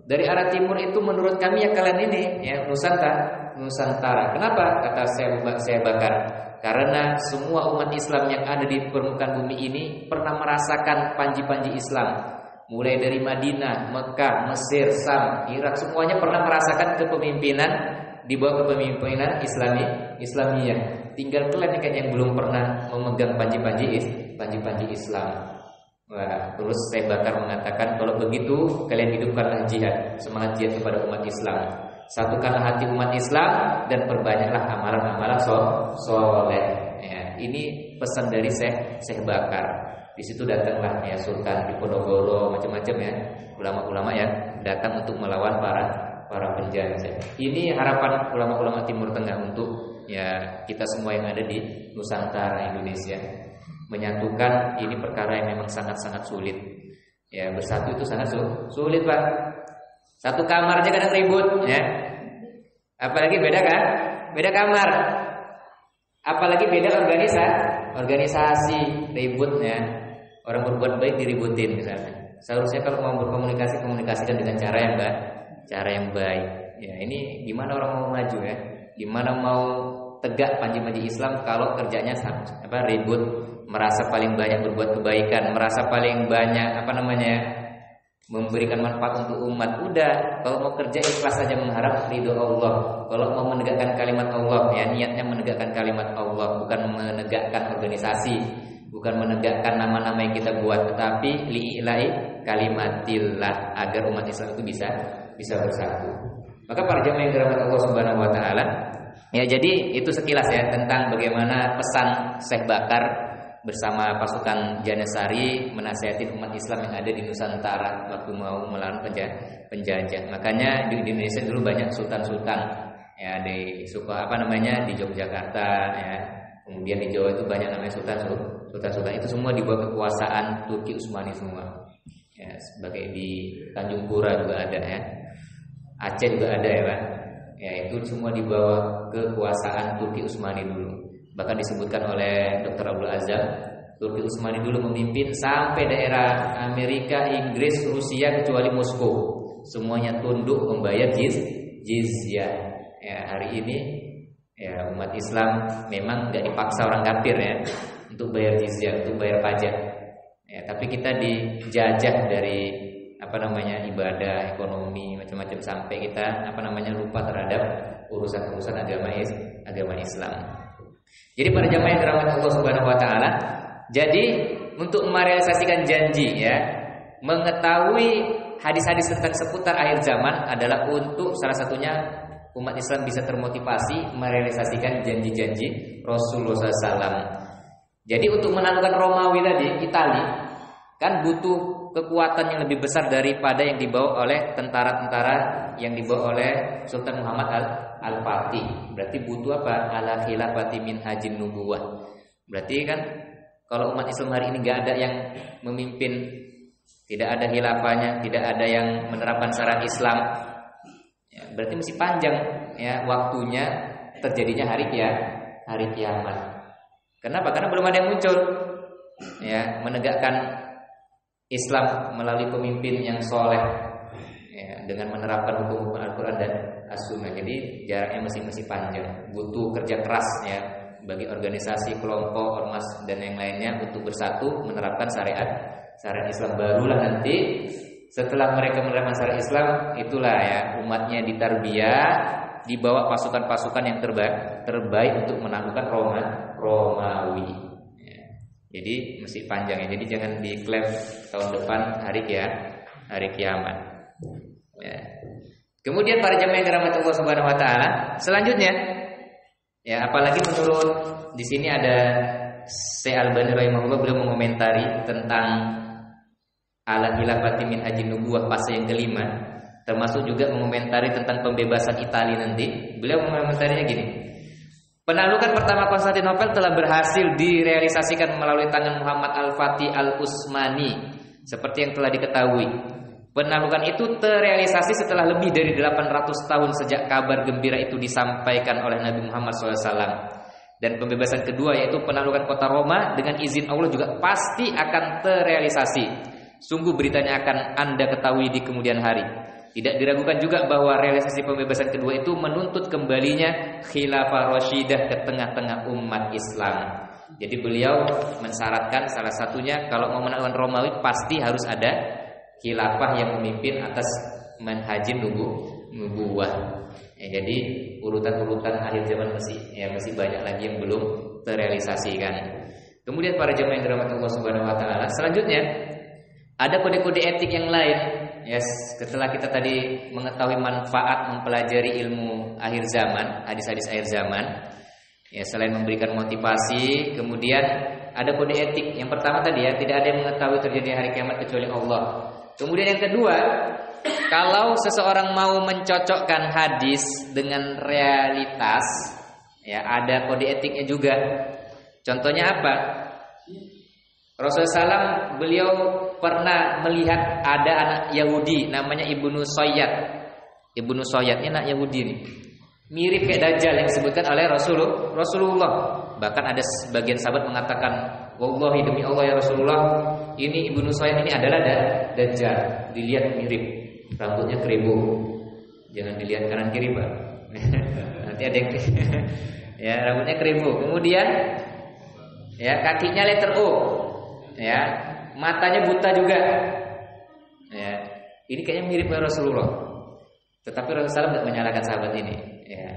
Dari arah timur itu menurut kami ya kalian ini ya Nusantara. Kenapa? Kata saya Bakar. Karena semua umat Islam yang ada di permukaan bumi ini pernah merasakan panji-panji Islam. Mulai dari Madinah, Mekah, Mesir, Sam, Irak, semuanya pernah merasakan kepemimpinan di bawah kepemimpinan Islamiyah. Tinggal kalian yang belum pernah memegang panji-panji Islam. Wah, terus saya Bakar mengatakan kalau begitu kalian hidupkanlah jihad, semangat jihad kepada umat Islam. Satukanlah hati umat Islam dan perbanyaklah amalan-amalan soleh. Ya, ini pesan dari Syekh Bakar. Di situ datanglah ya Sultan Diponegoro, macam-macam ya ulama-ulama ya datang untuk melawan para penjajah. Ini harapan ulama-ulama Timur Tengah untuk ya kita semua yang ada di Nusantara Indonesia. Menyatukan ini perkara yang memang sangat-sangat sulit. Ya, bersatu itu sangat sulit, Pak. Satu kamar aja kadang ribut ya. Apalagi beda kan? Beda kamar. Apalagi beda organisasi ribut ya. Orang berbuat baik diributin misalnya. Seharusnya kalau mau berkomunikasi, komunikasikan dengan cara yang baik. Ya, ini gimana orang mau maju ya? Gimana mau tegak panji-panji Islam kalau kerjanya ribut, merasa paling banyak berbuat kebaikan, merasa paling banyak memberikan manfaat untuk umat. Udah, kalau mau kerja ikhlas saja mengharap ridho Allah. Kalau mau menegakkan kalimat Allah, ya niatnya menegakkan kalimat Allah, bukan menegakkan organisasi, bukan menegakkan nama-nama yang kita buat, tetapi li'ila'i kalimatillah, agar umat Islam itu bisa bersatu. Maka para jamaah yang dirahmati Allah Subhanahu wa taala, ya jadi itu sekilas ya tentang bagaimana pesan Syekh Bakar bersama pasukan Janasari menasihati umat Islam yang ada di Nusantara waktu mau melawan penjajah. Makanya di Indonesia dulu banyak sultan-sultan ya, di di Yogyakarta ya. Kemudian di Jawa itu banyak namanya sultan-sultan. Itu semua di bawah kekuasaan Turki Utsmani semua. Ya, sebagai di Tanjung Pura juga ada ya. Aceh juga ada ya, Pak. Ya, itu semua di bawah kekuasaan Turki Utsmani dulu. Bahkan disebutkan oleh Dr. Abdul Azam, Turki Utsmani dulu memimpin sampai daerah Amerika, Inggris, Rusia kecuali Moskow. Semuanya tunduk membayar jizyah. Ya, hari ini ya umat Islam memang nggak dipaksa orang kafir ya untuk bayar jizyah, untuk bayar pajak. Ya, tapi kita dijajah dari ibadah, ekonomi, macam-macam sampai kita lupa terhadap urusan-urusan agama Islam. Jadi para jamaah yang dirahmati Allah Subhanahu wa taala, jadi untuk merealisasikan janji ya, mengetahui hadis-hadis tentang seputar akhir zaman adalah untuk salah satunya umat Islam bisa termotivasi merealisasikan janji-janji Rasulullah SAW. Jadi untuk menaklukkan Romawi tadi, Italia, kan butuh kekuatan yang lebih besar daripada yang dibawa oleh tentara-tentara yang dibawa oleh Sultan Muhammad Al-Fatih. Berarti butuh apa? Ala khilafati min hajin nubuwah. Berarti kan kalau umat Islam hari ini gak ada yang memimpin, tidak ada khilafahnya, tidak ada yang menerapkan syariat Islam, ya, berarti mesti panjang ya waktunya terjadinya hari kiamat. Kenapa? Karena belum ada yang muncul ya menegakkan Islam melalui pemimpin yang soleh ya, dengan menerapkan hukum Al-Quran dan As-Sunnah. Jadi jaraknya masih panjang, butuh kerja keras ya bagi organisasi, kelompok, ormas dan yang lainnya untuk bersatu menerapkan syariat Islam. Barulah nanti Setelah mereka menerima syariat Islam, itulah ya umatnya ditarbiyah, dibawa pasukan-pasukan yang terbaik untuk menaklukkan Romawi. Ya. Jadi masih panjang ya. Jadi jangan diklaim tahun depan hari kiamat. Ya. Kemudian para jemaah yang dirahmati Allah Subhanahu wa taala, selanjutnya ya apalagi menurut di sini ada Syekh Albani rahimahullah, beliau mengomentari tentang al-khilafati min hajin nubuwah fase yang kelima, termasuk juga mengomentari tentang pembebasan Italia nanti. Beliau mengomentarinya gini. Penaklukan pertama Konstantinopel telah berhasil direalisasikan melalui tangan Muhammad Al-Fatih Al-Utsmani seperti yang telah diketahui. Penaklukan itu terrealisasi setelah lebih dari 800 tahun sejak kabar gembira itu disampaikan oleh Nabi Muhammad SAW. Dan pembebasan kedua yaitu penaklukan kota Roma dengan izin Allah juga pasti akan terrealisasi. Sungguh beritanya akan Anda ketahui di kemudian hari. Tidak diragukan juga bahwa realisasi pembebasan kedua itu menuntut kembalinya khilafah Rasyidah ke tengah-tengah umat Islam. Jadi beliau mensyaratkan salah satunya kalau mau menaklukkan Romawi pasti harus ada khilafah yang memimpin atas manhajin nubuwah. Ya, jadi urutan-urutan akhir zaman masih banyak lagi yang belum terrealisasikan. Kemudian para jemaah yang dirahmati Allah Subhanahu wa taala, selanjutnya ada kode-kode etik yang lain. Yes, setelah kita tadi mengetahui manfaat mempelajari ilmu akhir zaman, hadis-hadis akhir zaman, ya selain memberikan motivasi, kemudian ada kode etik. Yang pertama tadi ya, tidak ada yang mengetahui terjadi hari kiamat kecuali Allah. Kemudian yang kedua, kalau seseorang mau mencocokkan hadis dengan realitas, ya ada kode etiknya juga. Contohnya apa? Rasulullah SAW beliau pernah melihat ada anak Yahudi namanya Ibnu Sayyad. Ibnu Sayyad ini anak Yahudi nih. Mirip kayak Dajjal yang disebutkan oleh Rasulullah. Bahkan ada sebagian sahabat mengatakan, "Wallahi demi Allah ya Rasulullah, ini Ibnu Sayyad ini adalah Dajjal. Dilihat mirip, rambutnya keribu. Jangan dilihat kanan kiri, Pak. Nanti ada yang ya, rambutnya keribu. Kemudian ya kakinya letter O. Ya, matanya buta juga. Ya, ini kayaknya mirip dengan Rasulullah. Tetapi Rasulullah tidak menyalahkan sahabat ini. Ya.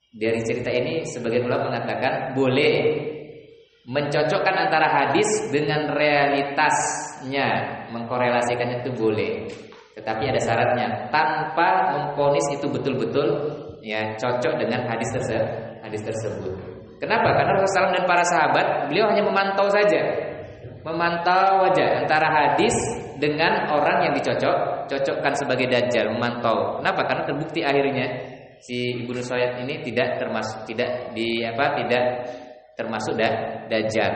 Dari cerita ini, sebagian ulama mengatakan boleh mencocokkan antara hadis dengan realitasnya, mengkorelasikannya itu boleh. Tetapi ada syaratnya, tanpa memvonis itu betul-betul ya cocok dengan hadis tersebut. Kenapa? Karena Rasulullah dan para sahabat, beliau hanya memantau saja. Memantau aja antara hadis dengan orang yang dicocokkan sebagai Dajjal, memantau. Kenapa? Karena terbukti akhirnya si Ibnu Sayyad ini tidak termasuk Dajjal.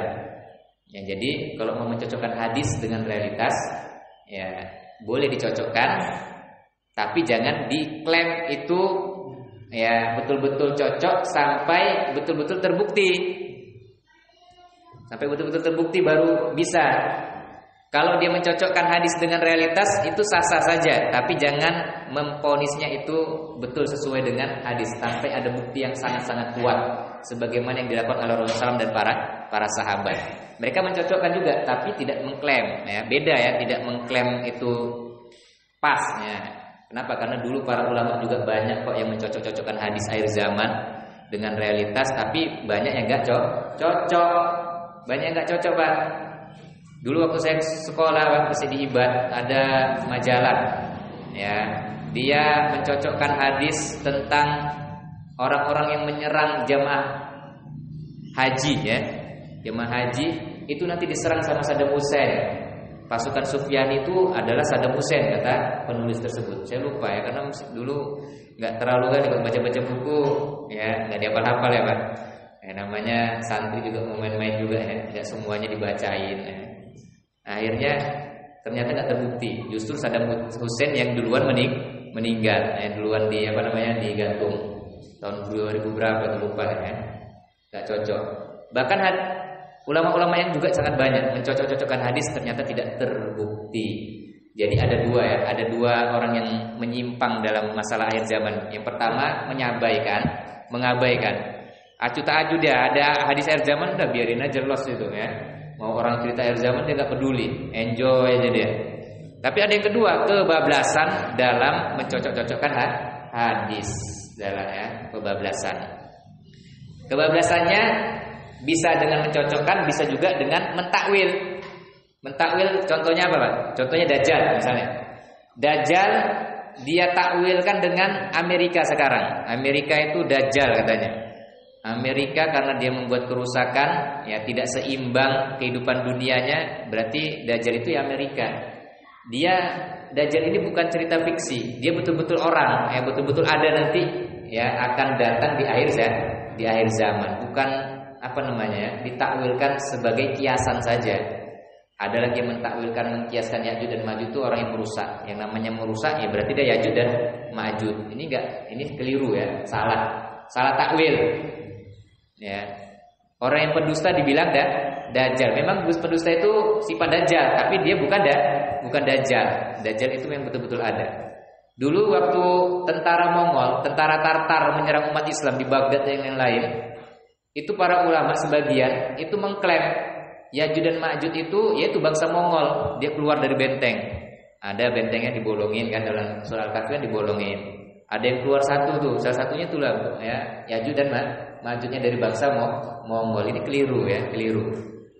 Ya, jadi kalau mau mencocokkan hadis dengan realitas, ya boleh dicocokkan, tapi jangan diklaim itu ya betul-betul cocok sampai betul-betul terbukti. Sampai betul-betul terbukti baru bisa. Kalau dia mencocokkan hadis dengan realitas itu sah-sah saja, tapi jangan memponisnya itu betul sesuai dengan hadis sampai ada bukti yang sangat-sangat kuat sebagaimana yang dilakukan oleh Rasulullah SAW dan para sahabat. Mereka mencocokkan juga tapi tidak mengklaim ya. Beda ya, tidak mengklaim itu pas ya. Kenapa? Karena dulu para ulama juga banyak kok yang mencocok-cocokkan hadis akhir zaman dengan realitas, tapi banyak yang enggak cocok. Banyak nggak cocok, Pak. Dulu waktu saya sekolah masih di Ibat, ada majalah ya. Dia mencocokkan hadis tentang orang-orang yang menyerang jamaah haji ya. Jamaah haji itu nanti diserang sama Saddam Hussein. Pasukan Sufyan itu adalah Saddam Hussein kata penulis tersebut. Saya lupa ya karena dulu nggak terlalu kan ikut baca-baca buku ya, nggak dihafal-hafal ya, Pak. Namanya santri juga mau main-main juga ya, tidak semuanya dibacain ya. Akhirnya ternyata nggak terbukti. Justru Saddam Hussein yang duluan meninggal, duluan digantung tahun 2000 berapa itu lupa ya, nggak cocok. Bahkan ulama-ulama yang juga sangat banyak mencocok-cocokkan hadis ternyata tidak terbukti. Jadi ada dua orang yang menyimpang dalam masalah akhir zaman. Yang pertama mengabaikan. Acu tak acu dia ada hadis akhir zaman udah biarin aja los itu ya. Mau orang cerita akhir zaman dia nggak peduli, enjoy aja dia. Tapi ada yang kedua, kebablasan dalam mencocok-cocokkan hadis, dalam kebablasan. Kebablasannya bisa dengan mencocokkan, bisa juga dengan mentakwil. Mentakwil contohnya apa, Pak? Contohnya Dajjal misalnya. Dajjal dia takwilkan dengan Amerika sekarang. Amerika itu Dajjal katanya. Amerika karena dia membuat kerusakan, ya tidak seimbang kehidupan dunianya, berarti Dajjal itu ya Amerika. Dajjal ini bukan cerita fiksi, dia betul-betul orang, ya betul-betul ada nanti, ya akan datang di akhir zaman, bukan ditakwilkan sebagai kiasan saja. Ada lagi yang mentakwilkan, mengkiaskan Ya'juj dan Ma'juj itu orang yang merusak. Yang namanya merusak ya berarti dia Ya'juj dan Ma'juj. Ini keliru ya, salah takwil. Ya. Orang yang pendusta dibilang Dajjal. Memang pendusta itu sifat Dajjal, tapi dia bukan Dajjal. Dajjal itu yang betul-betul ada. Dulu waktu tentara Mongol, tentara Tartar menyerang umat Islam di Baghdad dan yang lain, itu para ulama sebagian itu mengklaim Ya'juj dan Ma'juj itu yaitu bangsa Mongol, dia keluar dari benteng. Ada bentengnya dibolongin kan, dalam surah Al-Kahfi kan dibolongin. Ada yang keluar satu tuh, salah satunya itulah ya Ya'juj dan Ma'jujnya dari bangsa Mongol. Ini keliru ya, keliru.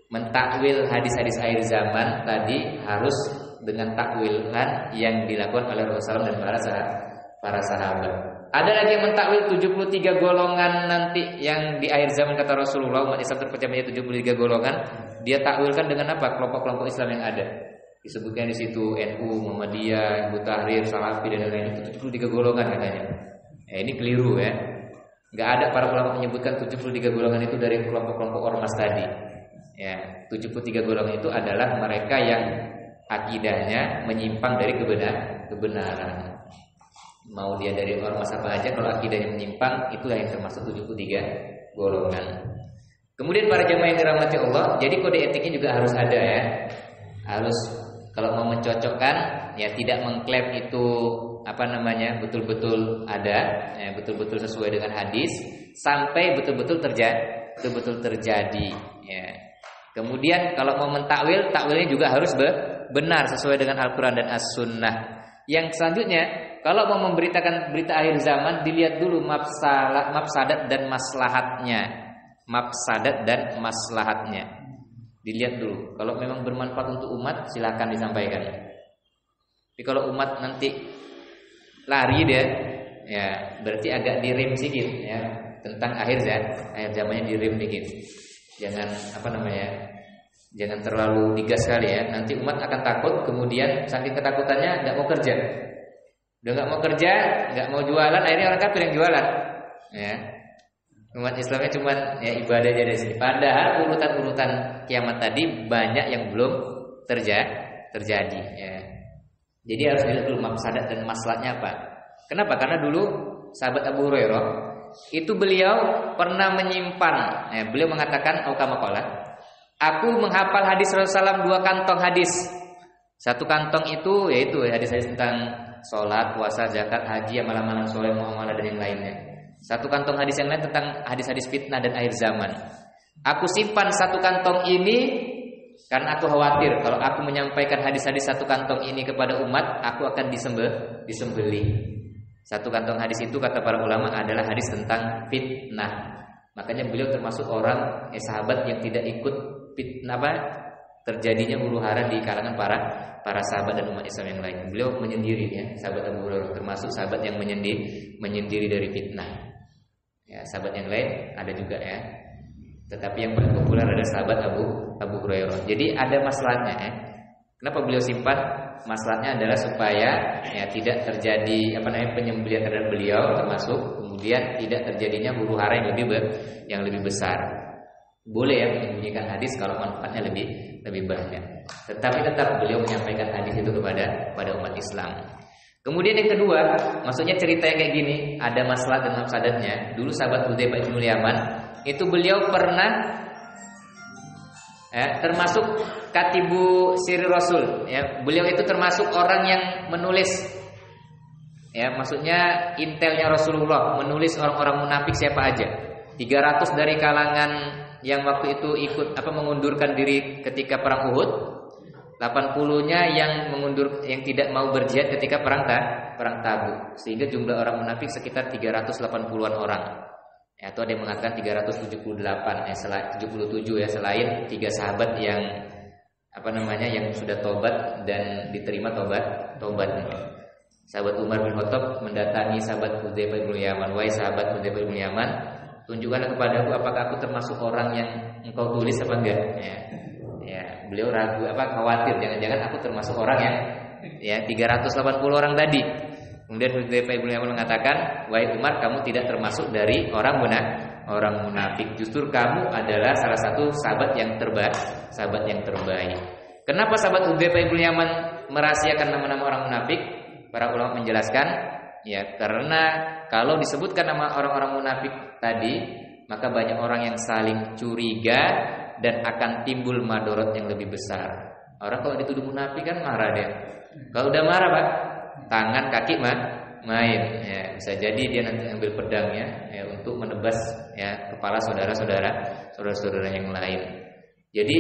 Mentakwil hadis-hadis akhir zaman tadi harus dengan takwilan yang dilakukan oleh Rasulullah dan para sahabat. Ada lagi yang mentakwil 73 golongan nanti yang di akhir zaman kata Rasulullah, umat Islam terpecah menjadi 73 golongan. Dia takwilkan dengan apa? Kelompok-kelompok Islam yang ada. Disebutkan di situ NU, Muhammadiyah, Hizbut Tahrir, Salafi dan lain-lain, itu 73 golongan katanya. Ini keliru ya. Enggak ada para ulama menyebutkan 73 golongan itu dari kelompok-kelompok ormas tadi. Ya, 73 golongan itu adalah mereka yang akidahnya menyimpang dari kebenaran. Mau dia dari ormas apa aja, kalau akidahnya menyimpang, itulah yang termasuk 73 golongan. Kemudian para jamaah yang dirahmati Allah, jadi kode etiknya juga harus ada ya. Harus kalau mau mencocokkan, ya tidak mengklaim itu betul-betul ada, ya, betul-betul sesuai dengan hadis, sampai betul-betul terjadi. Ya. Kemudian kalau mau mentakwil, takwilnya juga harus benar sesuai dengan Al-Quran dan As-Sunnah. Yang selanjutnya, kalau mau memberitakan berita akhir zaman, dilihat dulu mafsadat dan maslahatnya. Mafsadat dan maslahatnya dilihat dulu. Kalau memang bermanfaat untuk umat, silakan disampaikan. Tapi kalau umat nanti lari dia, ya berarti agak direm sedikit ya. Tentang akhir zamannya direm sedikit. Jangan terlalu digas sekali ya. Nanti umat akan takut, kemudian saking ketakutannya nggak mau kerja. Udah nggak mau kerja, nggak mau jualan, akhirnya orang kafir yang jualan. Ya. Umat Islamnya cuma ya ibadah aja di sini. Padahal urutan-urutan kiamat tadi banyak yang belum terjadi. Ya. Jadi harus dilihat dulu mafsadat dan maslahatnya apa. Kenapa? Karena dulu sahabat Abu Hurairah itu beliau pernah menyimpan. Ya, beliau mengatakan, aku menghafal hadis Rasulullah 2 kantong hadis. Satu kantong itu yaitu hadis-hadis tentang sholat, puasa, zakat, haji, amalan-amalan soleh, muamalah dan yang lainnya. Satu kantong hadis yang lain tentang hadis-hadis fitnah dan akhir zaman. Aku simpan satu kantong ini karena aku khawatir kalau aku menyampaikan hadis-hadis satu kantong ini kepada umat, aku akan disembelih. Satu kantong hadis itu kata para ulama adalah hadis tentang fitnah. Makanya beliau termasuk orang sahabat yang tidak ikut fitnah terjadinya huru-hara di kalangan para sahabat dan umat Islam yang lain. Beliau menyendiri ya, sahabat Abu Hurairah termasuk sahabat yang menyendiri dari fitnah. Ya, sahabat yang lain ada juga ya. Tetapi yang paling populer adalah sahabat Abu Hurairah. Jadi ada masalahnya ya. Kenapa beliau simpan? Masalahnya adalah supaya ya tidak terjadi penyembelihan terhadap beliau, termasuk kemudian tidak terjadinya huru-hara yang lebih besar. Boleh ya menyembunyikan hadis kalau manfaatnya lebih banyak. Tetapi tetap beliau menyampaikan hadis itu kepada umat Islam. Kemudian yang kedua, maksudnya cerita yang kayak gini, ada masalah dan mafsadatnya. Dulu sahabat Hudzaifah bin Yaman itu beliau pernah termasuk katibu siri Rasul ya. Beliau itu termasuk orang yang menulis ya, maksudnya intelnya Rasulullah, menulis orang-orang munafik siapa aja. 300 dari kalangan yang waktu itu ikut mengundurkan diri ketika perang Uhud, 80-nya yang yang tidak mau berjihad ketika perang Tabuk, sehingga jumlah orang munafik sekitar 380-an orang. Ya, atau ada yang mengatakan 377 ya, selain 3 sahabat yang yang sudah tobat dan diterima tobatnya. Sahabat Umar bin Khattab mendatangi sahabat Hudzaifah bin Yaman, "Wahai sahabat Hudzaifah bin Yaman, tunjukkanlah kepadaku apakah aku termasuk orang yang engkau tulis apa enggak?" Ya, beliau ragu, khawatir jangan-jangan aku termasuk orang yang 380 orang tadi. Kemudian Hudzaifah bin Yaman mengatakan, "Wahai Umar, kamu tidak termasuk dari orang munafik. Justru kamu adalah salah satu sahabat yang terbaik." Kenapa sahabat Hudzaifah bin Yaman merahasiakan nama-nama orang munafik? Para ulama menjelaskan, ya karena kalau disebutkan nama orang-orang munafik tadi, maka banyak orang yang saling curiga dan akan timbul madorot yang lebih besar. Orang kalau dituduh munafik kan marah dia. Kalau udah marah, Pak, tangan kaki main. Ya, bisa jadi dia nanti ambil pedangnya ya untuk menebas ya kepala saudara-saudara yang lain. Jadi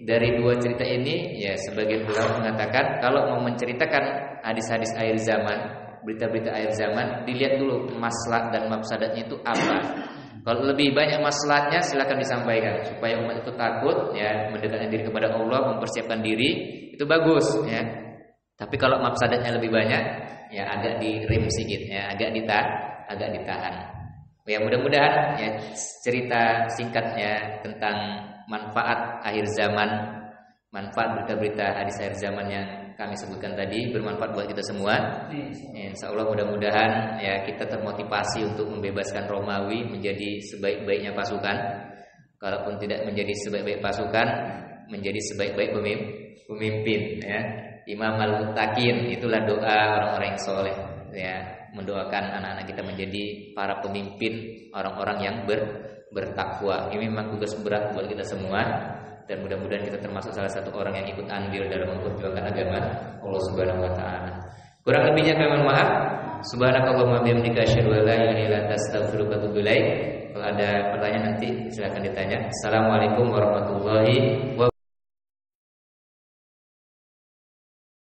dari 2 cerita ini ya sebagian ulama mengatakan kalau mau menceritakan hadis-hadis akhir zaman, berita-berita akhir zaman, dilihat dulu maslahat dan mafsadatnya itu apa. Kalau lebih banyak maslahatnya silakan disampaikan supaya umat itu takut ya, mendekatkan diri kepada Allah, mempersiapkan diri, itu bagus ya. Tapi kalau mafsadatnya lebih banyak ya agak direm sedikit ya, agak ditahan. Ya mudah-mudahan ya cerita singkatnya tentang manfaat akhir zaman, manfaat berita-berita hadis akhir zaman yang kami sebutkan tadi bermanfaat buat kita semua. Insya Allah mudah-mudahan ya kita termotivasi untuk membebaskan Romawi menjadi sebaik-baiknya pasukan. Kalaupun tidak menjadi sebaik-baik pasukan, menjadi sebaik-baik pemimpin ya. Imam al-Muttaqin, itulah doa orang-orang yang soleh ya, mendoakan anak-anak kita menjadi para pemimpin, orang-orang yang bertakwa. Ini memang tugas berat buat kita semua, dan mudah-mudahan kita termasuk salah satu orang yang ikut andil dalam memperjuangkan agama Allah Subhanahu wa taala. Kurang lebihnya kami mohon maaf. Subhanakallahumma bihamdika asyhadu an la ilaha illa anta astaghfiruka wa atubu ilaik. Kalau ada pertanyaan nanti silakan ditanya. Assalamualaikum warahmatullahi wabarakatuh.